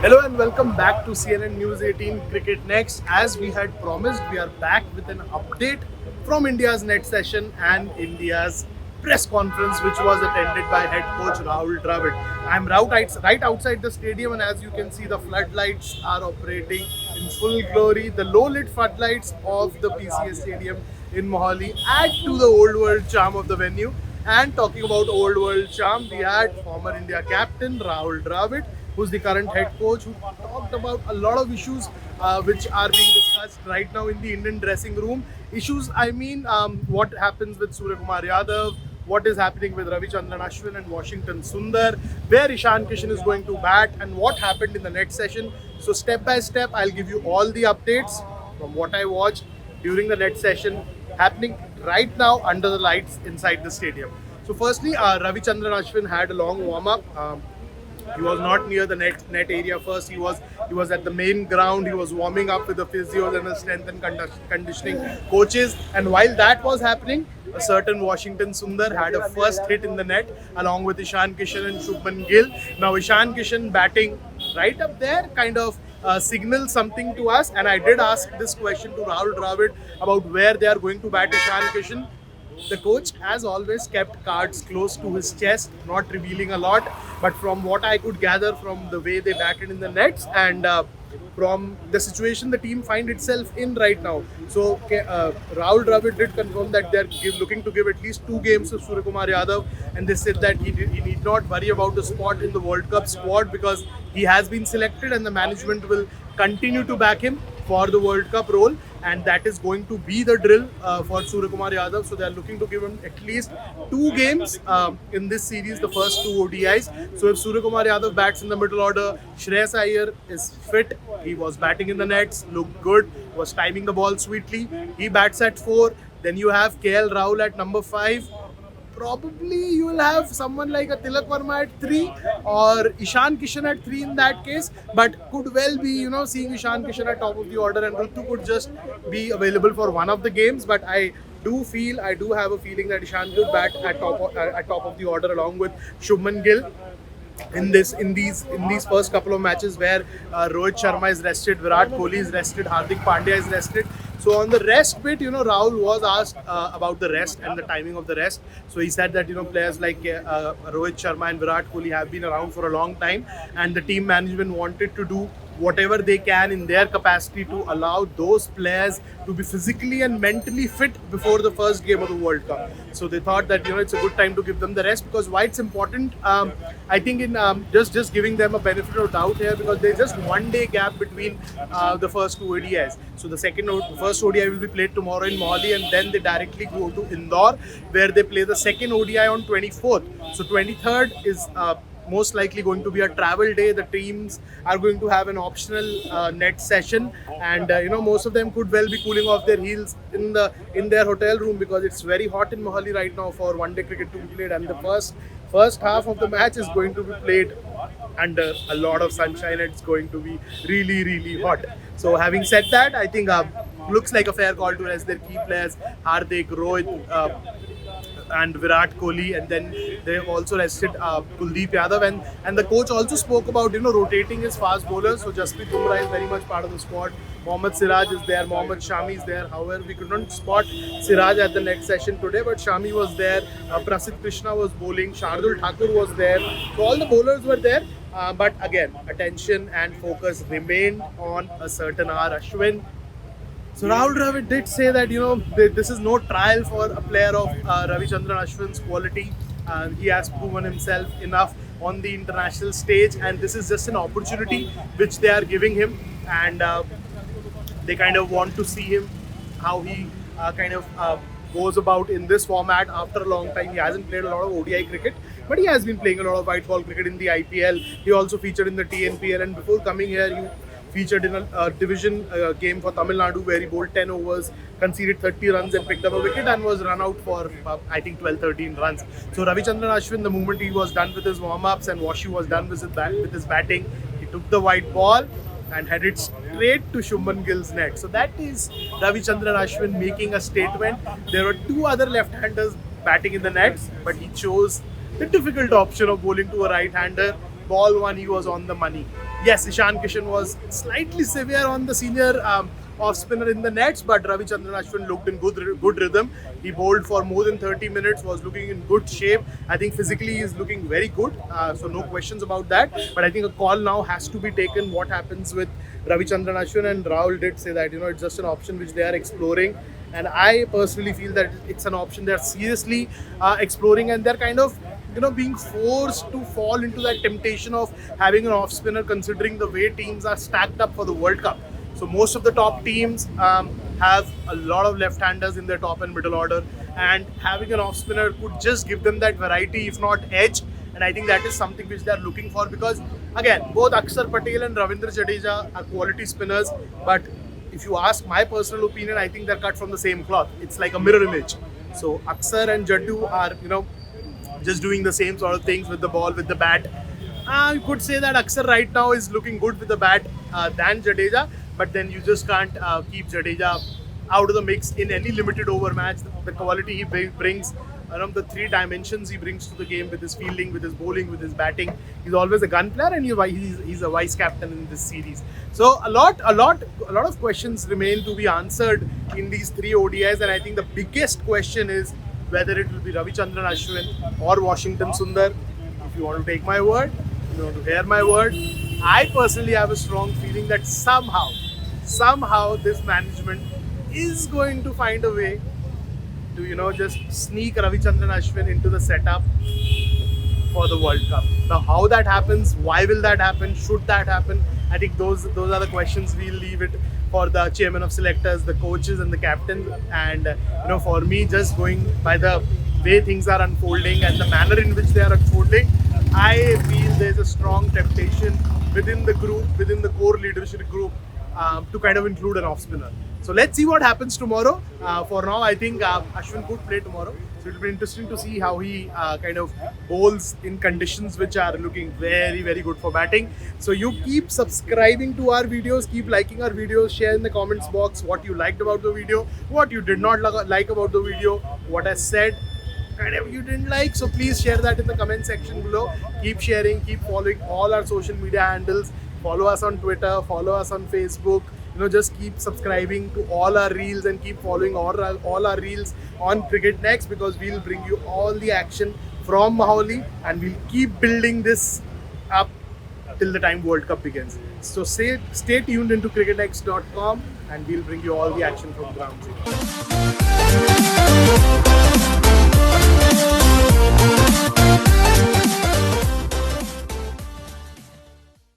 Hello and welcome back to CNN News 18 Cricket Next. As we had promised, we are back with an update from India's net session and India's press conference, which was attended by head coach Rahul Dravid. I'm right outside the stadium, and as you can see, the floodlights are operating in full glory. The low-lit floodlights of the PCA Stadium in Mohali add to the old world charm of the venue. And talking about old world charm, we had former India captain Rahul Dravid, who's the current head coach, who talked about a lot of issues which are being discussed right now in the Indian dressing room. Issues, I mean, what happens with Suryakumar Yadav, what is happening with Ravichandran Ashwin and Washington Sundar, where Ishan Kishan is going to bat, and what happened in the next session. So step by step, I'll give you all the updates from what I watched during the net session happening right now under the lights inside the stadium. So firstly, Ravichandran Ashwin had a long warm-up. He was not near the net area first. He was at the main ground. He was warming up with the physios and the strength and conditioning coaches. And while that was happening, a certain Washington Sundar had a first hit in the net along with Ishan Kishan and Shubman Gill. Now Ishan Kishan batting right up there kind of signals something to us. And I did ask this question to Rahul Dravid about where they are going to bat Ishan Kishan. The coach, as always, kept cards close to his chest, not revealing a lot. But from what I could gather from the way they batted in the nets and from the situation the team find itself in right now. So Rahul Dravid did confirm that they're looking to give at least 2 games to Suryakumar Yadav, and they said that he need not worry about the spot in the World Cup squad because he has been selected and the management will continue to back him for the World Cup role, and that is going to be the drill for Suryakumar Yadav. So they are looking to give him at least 2 games in this series, the first 2 ODIs. So if Suryakumar Yadav bats in the middle order, Shreyas Iyer is fit. He was batting in the nets, looked good, was timing the ball sweetly. He bats at 4. Then you have KL Rahul at number 5. Probably you will have someone like a Tilak Verma at 3 or Ishan Kishan at 3 in that case, but could well be, seeing Ishan Kishan at top of the order and Ritu could just be available for one of the games. But I do have a feeling that Ishan could bat at top of the order along with Shubman Gill in these first couple of matches where Rohit Sharma is rested, Virat Kohli is rested, Hardik Pandya is rested. So on the rest bit, Rahul was asked about the rest and the timing of the rest. So he said that players like Rohit Sharma and Virat Kohli have been around for a long time, and the team management wanted to do whatever they can in their capacity to allow those players to be physically and mentally fit before the first game of the World Cup. So they thought that it's a good time to give them the rest, because why it's important, I think in just giving them a benefit of doubt here, because there's just 1 day gap between the first 2 ODIs. So the first ODI will be played tomorrow in Mohali, and then they directly go to Indore where they play the second ODI on 24th. So 23rd is most likely going to be a travel day. The teams are going to have an optional net session, and most of them could well be cooling off their heels in their hotel room, because it's very hot in Mohali right now for 1 day cricket to be played, and the first half of the match is going to be played under a lot of sunshine. It's going to be really, really hot. So having said that, I think looks like a fair call to rest their key players, Hardik, Rohit, and Virat Kohli, and then they have also rested Kuldeep Yadav, and the coach also spoke about rotating his fast bowlers. So Jasprit Bumrah is very much part of the squad. Mohammad Siraj is there, Mohammad Shami is there. However, we could not spot Siraj at the next session today, but Shami was there. Prasidh Krishna was bowling. Shardul Thakur was there. So all the bowlers were there. But again, attention and focus remained on a certain R. Ashwin. So Rahul Dravid did say that this is no trial for a player of Ravichandran Ashwin's quality. He has proven himself enough on the international stage, and this is just an opportunity which they are giving him, and they kind of want to see him how he goes about in this format after a long time. He hasn't played a lot of ODI cricket, but he has been playing a lot of white ball cricket in the IPL. He also featured in the TNPL, and before coming here, he featured in a division game for Tamil Nadu where he bowled 10 overs, conceded 30 runs and picked up a wicket, and was run out for I think 12-13 runs. So Ravichandran Ashwin, the moment he was done with his warm-ups and Washi was done with his batting, he took the white ball and headed straight to Shubman Gill's net. So that is Ravichandran Ashwin making a statement. There were 2 other left-handers batting in the nets, but he chose the difficult option of bowling to a right-hander. Ball 1, he was on the money. Yes, Ishan Kishan was slightly severe on the senior off spinner in the nets, but Ravichandran Ashwin looked in good rhythm. He bowled for more than 30 minutes, was looking in good shape. I think physically he is looking very good, so no questions about that. But I think a call now has to be taken. What happens with Ravichandran Ashwin, and Rahul did say that it's just an option which they are exploring, and I personally feel that it's an option they are seriously exploring, and they're kind of being forced to fall into that temptation of having an off spinner, considering the way teams are stacked up for the World Cup. So most of the top teams have a lot of left-handers in their top and middle order, and having an off spinner could just give them that variety, if not edge. And I think that is something which they are looking for, because again, both Akshar Patel and Ravindra Jadeja are quality spinners, but if you ask my personal opinion, I think they're cut from the same cloth. It's like a mirror image. So Akshar and Jaddu are just doing the same sort of things with the ball, with the bat. You could say that Akshar right now is looking good with the bat than Jadeja, but then you just can't keep Jadeja out of the mix in any limited over match. The quality he brings, the three dimensions he brings to the game, with his fielding, with his bowling, with his batting. He's always a gun player, and he's a vice captain in this series. So a lot of questions remain to be answered in these three ODIs, and I think the biggest question is whether it will be Ravichandran Ashwin or Washington Sundar. If you want to take my word, if you want to hear my word, I personally have a strong feeling that somehow this management is going to find a way to just sneak Ravichandran Ashwin into the setup for the World Cup. Now, how that happens, why will that happen, should that happen? I think those are the questions. We'll leave it for the chairman of selectors, the coaches, and the captain. And for me, just going by the way things are unfolding and the manner in which they are unfolding, I feel there's a strong temptation within the group, within the core leadership group, to kind of include an off spinner. So let's see what happens tomorrow. For now, I think Ashwin could play tomorrow. So it'll be interesting to see how he kind of bowls in conditions which are looking very, very good for batting. So you keep subscribing to our videos, keep liking our videos, share in the comments box what you liked about the video, what you did not like about the video, what I said kind of you didn't like. So please share that in the comment section below. Keep sharing, keep following all our social media handles. Follow us on Twitter, follow us on Facebook. Just keep subscribing to all our reels and keep following all our reels on CricketNext, because we'll bring you all the action from Mohali, and we'll keep building this up till the time World Cup begins. So stay tuned into cricketnext.com, and we'll bring you all the action from ground zero.